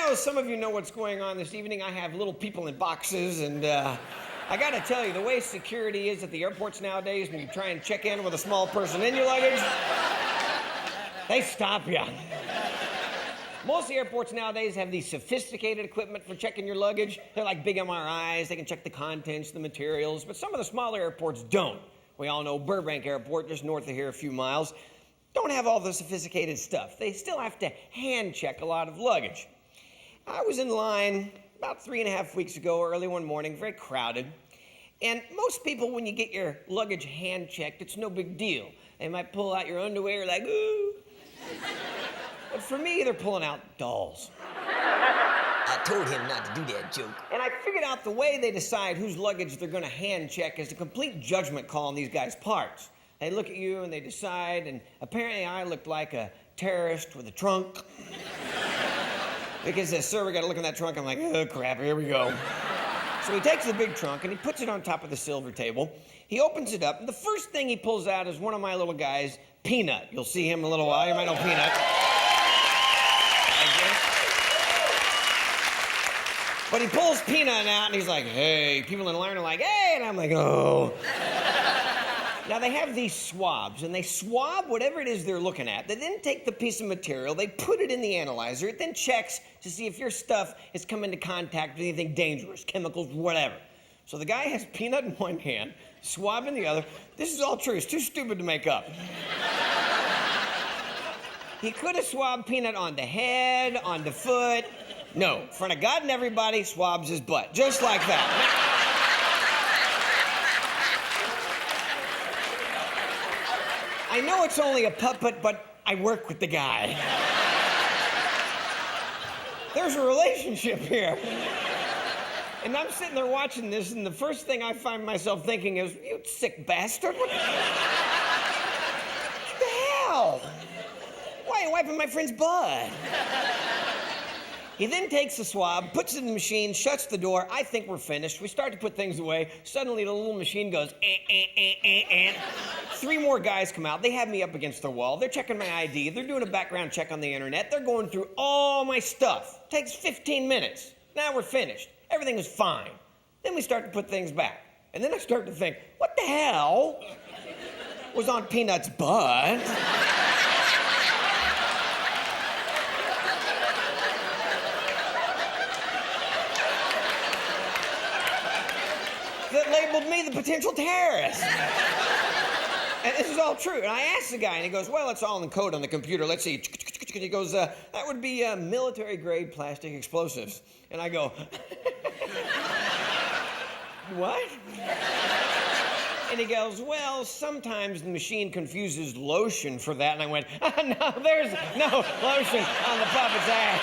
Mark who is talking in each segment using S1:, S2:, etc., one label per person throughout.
S1: know some of you know what's going on this evening. I have little people in boxes, and I gotta tell you, the way security is at the airports nowadays, when you try and check in with a small person in your luggage, they stop you. Most of the airports nowadays have these sophisticated equipment for checking your luggage. They're like big MRIs. They can check the contents, the materials, but some of the smaller airports don't. We all know Burbank Airport, just north of here a few miles, don't have all the sophisticated stuff. They still have to hand check a lot of luggage. I was in line about 3.5 weeks ago, early one morning, very crowded. And most people, when you get your luggage hand checked, it's no big deal. They might pull out your underwear like, ooh. But for me, they're pulling out dolls.
S2: I told him not to do that joke.
S1: And I figured out the way they decide whose luggage they're gonna hand check is a complete judgment call on these guys' parts. They look at you and they decide, and apparently I looked like a terrorist with a trunk. Because he says, sir, we gotta look in that trunk. I'm like, oh crap, here we go. So he takes the big trunk and he puts it on top of the silver table. He opens it up, and the first thing he pulls out is one of my little guys, Peanut. You'll see him in a little while. You might know Peanut. But he pulls Peanut out, and he's like, hey. People in line are like, hey, and I'm like, oh. Now, they have these swabs, and they swab whatever it is they're looking at. They then take the piece of material, they put it in the analyzer, it then checks to see if your stuff has come into contact with anything dangerous, chemicals, whatever. So the guy has Peanut in one hand, swab in the other. This is all true. It's too stupid to make up. He could have swabbed Peanut on the head, on the foot. No, in front of God and everybody, swabs his butt. Just like that. I know it's only a puppet, but I work with the guy. There's a relationship here. And I'm sitting there watching this, and the first thing I find myself thinking is, you sick bastard. What the hell? Why are you wiping my friend's butt? He then takes the swab, puts it in the machine, shuts the door. I think we're finished. We start to put things away. Suddenly, the little machine goes, eh. 3 more guys come out. They have me up against the wall. They're checking my ID. They're doing a background check on the internet. They're going through all my stuff. Takes 15 minutes. Now we're finished. Everything is fine. Then we start to put things back. And then I start to think, what the hell was on Peanut's butt? That labeled me the potential terrorist. And this is all true. And I asked the guy, and he goes, well, it's all in code on the computer. Let's see. And he goes, that would be military-grade plastic explosives. And I go, what? And he goes, well, sometimes the machine confuses lotion for that. And I went, no, there's no lotion on the puppet's ass.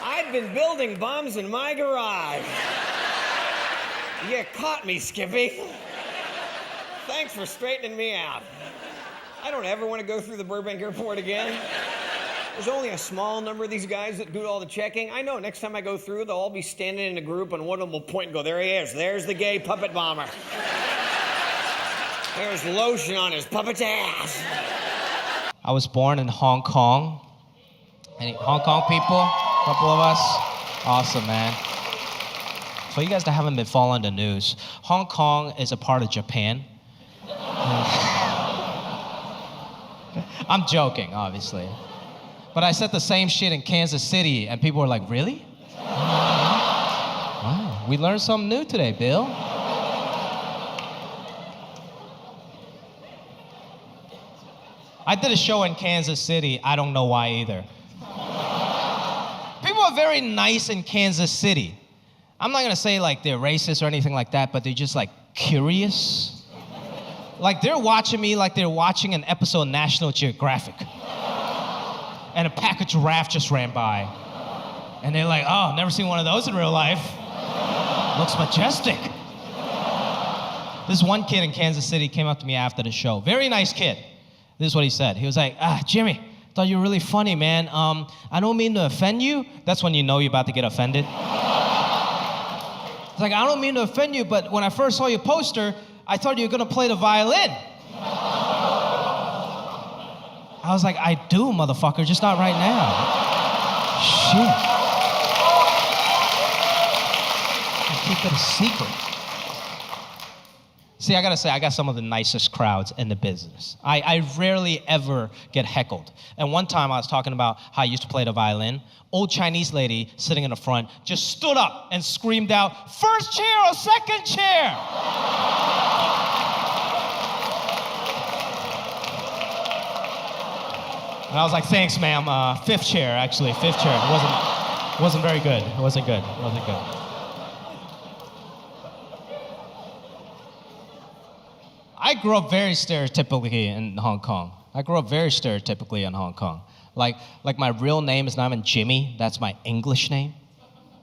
S1: I've been building bombs in my garage. You caught me, Skippy. Thanks for straightening me out. I don't ever want to go through the Burbank Airport again. There's only a small number of these guys that do all the checking. I know next time I go through, they'll all be standing in a group, and one of them will point and go, there he is. There's the gay puppet bomber. There's lotion on his puppet's ass.
S3: I was born in Hong Kong. Any Hong Kong people? Couple of us? Awesome, man. For you guys that haven't been following the news, Hong Kong is a part of Japan. I'm joking, obviously. But I said the same shit in Kansas City, and people were like, really? Wow, we learned something new today, Bill. I did a show in Kansas City. I don't know why either. People are very nice in Kansas City. I'm not gonna say like they're racist or anything like that, but they're just like curious. Like they're watching me like they're watching an episode of National Geographic. And a pack of giraffe just ran by. And they're like, oh, never seen one of those in real life. Looks majestic. This one kid in Kansas City came up to me after the show. Very nice kid. This is what he said. He was like, Jimmy, thought you were really funny, man. I don't mean to offend you. That's when you know you're about to get offended. It's like, I don't mean to offend you, but when I first saw your poster, I thought you were gonna play the violin. I was like, I do, motherfucker, just not right now. Shit. I keep it a secret. See, I gotta say, I got some of the nicest crowds in the business. I rarely ever get heckled. And one time I was talking about how I used to play the violin. Old Chinese lady sitting in the front just stood up and screamed out, "First chair or second chair?" And I was like, "Thanks, ma'am. Fifth chair, actually, fifth chair." It wasn't very good. It wasn't good. I grew up very stereotypically in Hong Kong. Like my real name is not even Jimmy. That's my English name.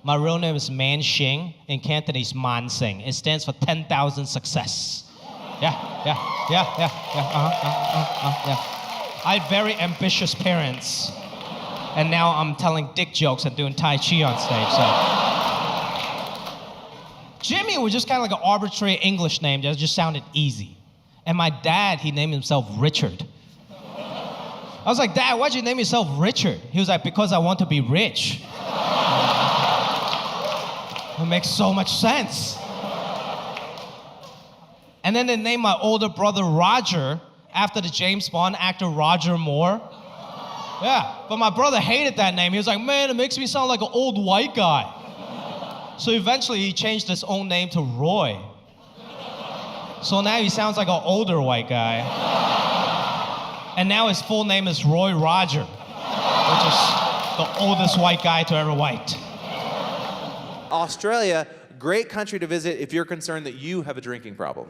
S3: My real name is Man Xing. In Cantonese, Man Sing. It stands for 10,000 success. Yeah. I had very ambitious parents. And now I'm telling dick jokes and doing Tai Chi on stage, so. Jimmy was just kind of like an arbitrary English name that just sounded easy. And my dad, he named himself Richard. I was like, "Dad, why'd you name yourself Richard?" He was like, "Because I want to be rich." It makes so much sense. And then they named my older brother Roger after the James Bond actor Roger Moore. Yeah, but my brother hated that name. He was like, "Man, it makes me sound like an old white guy." So eventually he changed his own name to Roy. So now he sounds like an older white guy. And now his full name is Roy Roger, which is the oldest white guy to ever white.
S4: Australia, great country to visit if you're concerned that you have a drinking problem.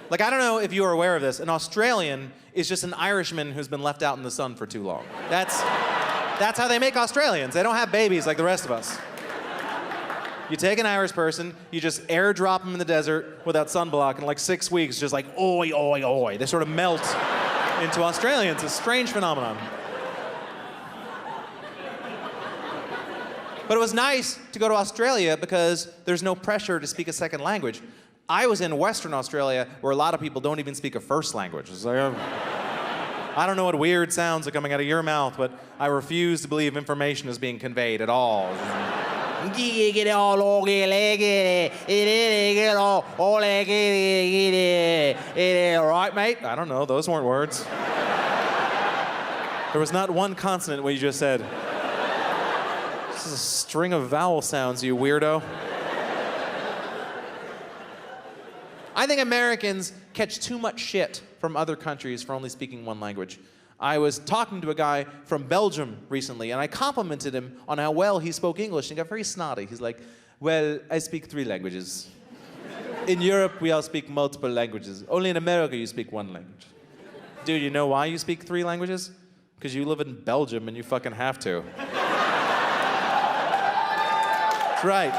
S4: Like, I don't know if you are aware of this, an Australian is just an Irishman who's been left out in the sun for too long. That's how they make Australians. They don't have babies like the rest of us. You take an Irish person, you just airdrop them in the desert without sunblock, and like 6 weeks, just like, oi, oi, oi. They sort of melt into Australians. It's a strange phenomenon. But it was nice to go to Australia because there's no pressure to speak a second language. I was in Western Australia where a lot of people don't even speak a first language. It's like, I don't know what weird sounds are coming out of your mouth, but I refuse to believe information is being conveyed at all. Right, mate? I don't know, those weren't words. There was not one consonant in what you just said. This is a string of vowel sounds, you weirdo. I think Americans catch too much shit from other countries for only speaking one language. I was talking to a guy from Belgium recently, and I complimented him on how well he spoke English, and he got very snotty. He's like, "Well, I speak 3 languages. In Europe, we all speak multiple languages. Only in America, you speak 1 language." Dude, you know why you speak 3 languages? Because you live in Belgium, and you fucking have to. That's right.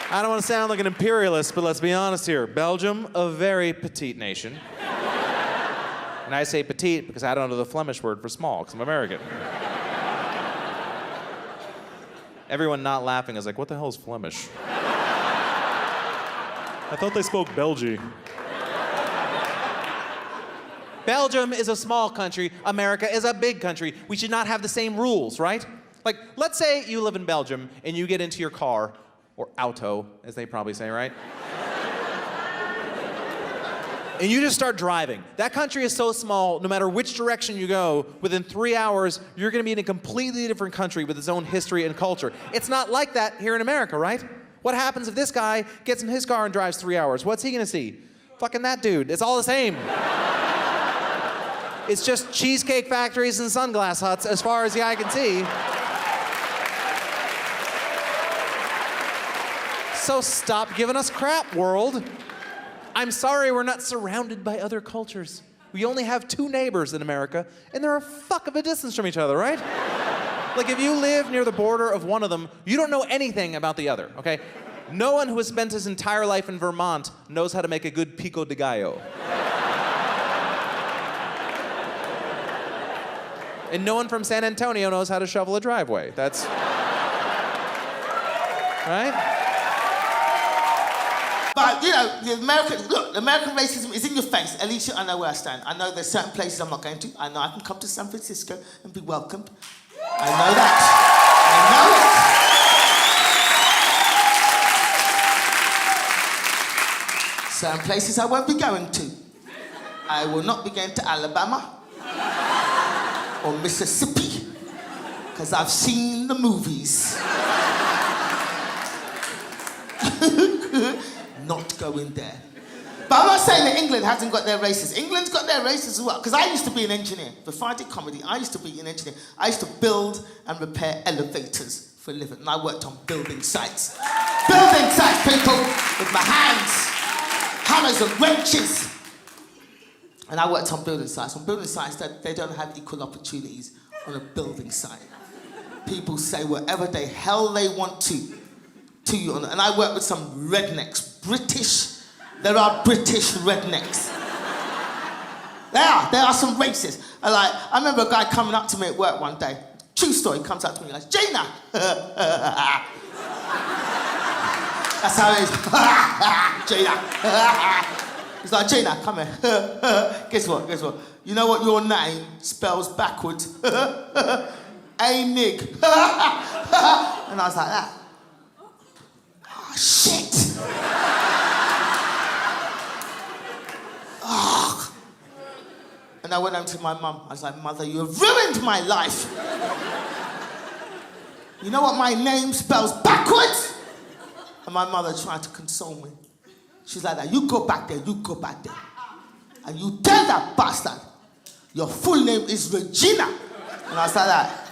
S4: I don't want to sound like an imperialist, but let's be honest here. Belgium, a very petite nation. And I say petite because I don't know the Flemish word for small, because I'm American. Everyone not laughing is like, "What the hell is Flemish?" I thought they spoke Belgian. Belgium is a small country. America is a big country. We should not have the same rules, right? Like, let's say you live in Belgium and you get into your car, or auto, as they probably say, right? And you just start driving. That country is so small, no matter which direction you go, within 3 hours, you're gonna be in a completely different country with its own history and culture. It's not like that here in America, right? What happens if this guy gets in his car and drives 3 hours? What's he gonna see? Fucking that dude. It's all the same. It's just cheesecake factories and sunglass huts as far as the eye can see. So stop giving us crap, world. I'm sorry we're not surrounded by other cultures. We only have 2 neighbors in America, and they're a fuck of a distance from each other, right? Like, if you live near the border of one of them, you don't know anything about the other, okay? No one who has spent his entire life in Vermont knows how to make a good pico de gallo. And no one from San Antonio knows how to shovel a driveway. That's... right?
S5: But, you know, the American racism is in your face. At least I know where I stand. I know there's certain places I'm not going to. I know I can come to San Francisco and be welcomed. I know that. I know it. Certain places I won't be going to. I will not be going to Alabama or Mississippi because I've seen the movies. Not going there. But I'm not saying that England hasn't got their races. England's got their races as well. Because I used to be an engineer. Before I did comedy, I used to be an engineer. I used to build and repair elevators for a living. And I worked on building sites. Building sites, people, with my hands. Hammers and wrenches. And I worked on building sites. On building sites, they don't have equal opportunities on a building site. People say whatever the hell they want to you. And I work with some rednecks. There are British rednecks. There are some racists. I remember a guy coming up to me at work one day. True story, comes up to me and goes, Gina! That's how it is. Gina. He's like, Gina, come here. Guess what? You know what your name spells backwards? A-nig. And I was like that. Shit! Oh. And I went home to my mum. I was like, Mother, you have ruined my life. You know what my name spells backwards? And my mother tried to console me. She's like that, you go back there. And you tell that bastard, your full name is Regina. And I was like that,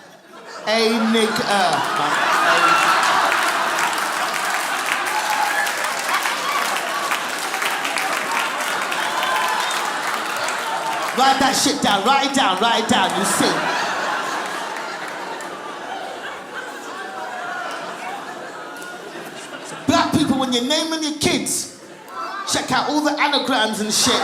S5: Write that shit down, write it down, you see. So black people, when you're naming your kids, check out all the anagrams and shit.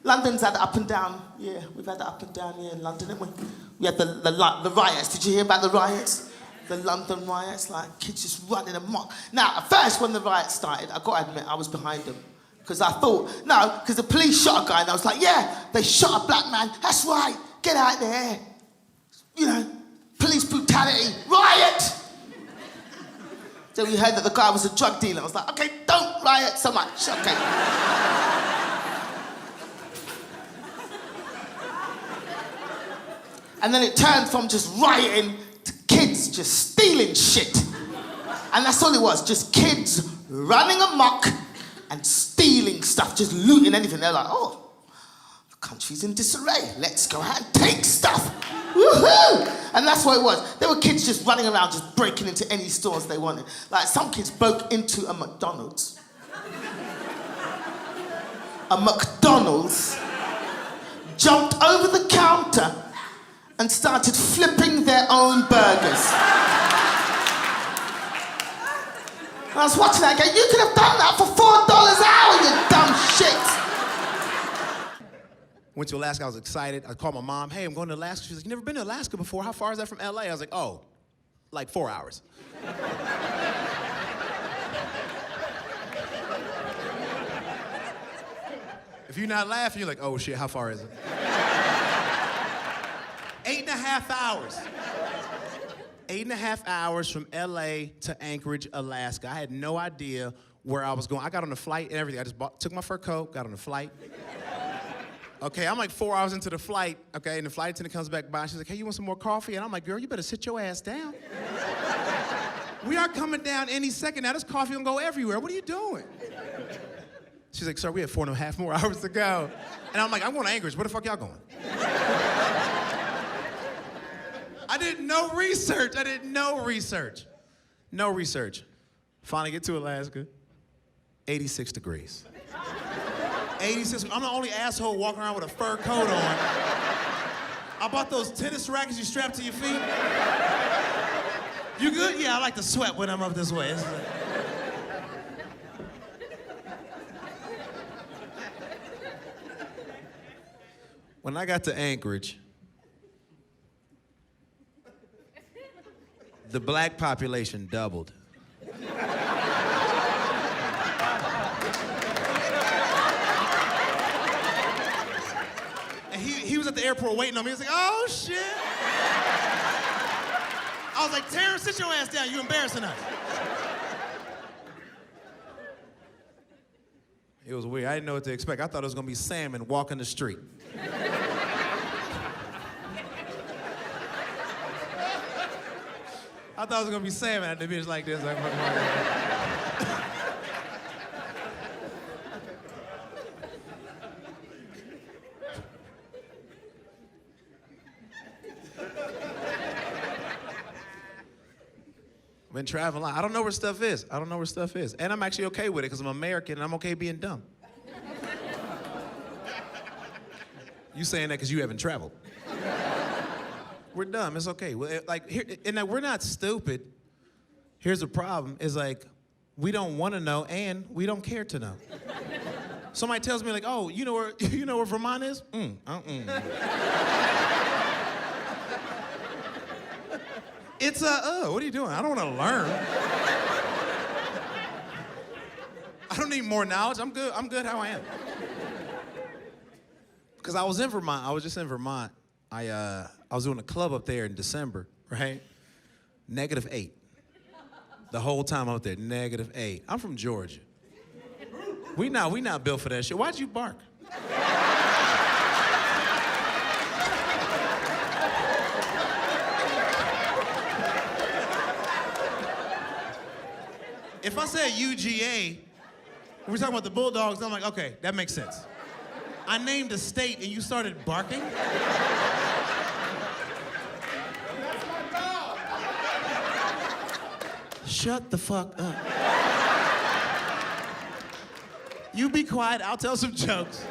S5: London's had up and down. Yeah, we've had up and down here in London, haven't we? We had the riots. Did you hear about the riots? The London riots, like kids just running amok. Now, at first, when the riots started, I got to admit, I was behind them. Because I thought, no, because the police shot a guy, and I was like, yeah, they shot a black man. That's right, get out there. You know, police brutality, riot. So we heard that the guy was a drug dealer. I was like, okay, don't riot so much, okay. And then it turned from just rioting to kids just stealing shit. And that's all it was, just kids running amok and stealing stuff, just looting anything. They're like, oh, the country's in disarray. Let's go out and take stuff. Woohoo! And that's what it was. There were kids just running around, just breaking into any stores they wanted. Like some kids broke into a McDonald's. Jumped over the counter and started flipping their own burgers. And I was watching that guy, you could have done that for $4 an hour, you dumb shit.
S6: Went to Alaska, I was excited. I called my mom, hey, I'm going to Alaska. She's like, you never been to Alaska before? How far is that from LA? I was like, oh, like 4 hours. If you're not laughing, you're like, oh shit, how far is it? 8.5 hours. 8.5 hours from LA to Anchorage, Alaska. I had no idea where I was going. I got on the flight and everything. I just took my fur coat, got on the flight. Okay, I'm like 4 hours into the flight, okay, and the flight attendant comes back by and she's like, hey, you want some more coffee? And I'm like, girl, you better sit your ass down. We are coming down any second now. This coffee gonna go everywhere. What are you doing? She's like, sir, we have 4.5 more hours to go. And I'm like, I'm going to Anchorage. Where the fuck y'all going? I did no research. No research. Finally get to Alaska, 86 degrees. 86, I'm the only asshole walking around with a fur coat on. I bought those tennis rackets you strap to your feet. You good? Yeah, I like to sweat when I'm up this way. When I got to Anchorage, the black population doubled. And he was at the airport waiting on me. He was like, oh, shit. I was like, Terrence, sit your ass down. You embarrassing us. It was weird. I didn't know what to expect. I thought it was gonna be salmon walking the street. I thought it was gonna be salmon at the beach like this. Like, been traveling a lot. I don't know where stuff is. I don't know where stuff is. And I'm actually okay with it because I'm American and I'm okay being dumb. You saying that because you haven't traveled. We're dumb, it's okay. Like, here, and we're not stupid. Here's the problem, is like, we don't want to know and we don't care to know. Somebody tells me like, oh, you know where Vermont is? It's what are you doing? I don't want to learn. I don't need more knowledge. I'm good how I am. Because I was in Vermont. I was just in Vermont. I was doing a club up there in December, right? -8. The whole time out there, -8. I'm from Georgia. We not built for that shit. Why'd you bark? If I said UGA, we're talking about the Bulldogs, I'm like, okay, that makes sense. I named a state and you started barking? Shut the fuck up. You be quiet, I'll tell some jokes.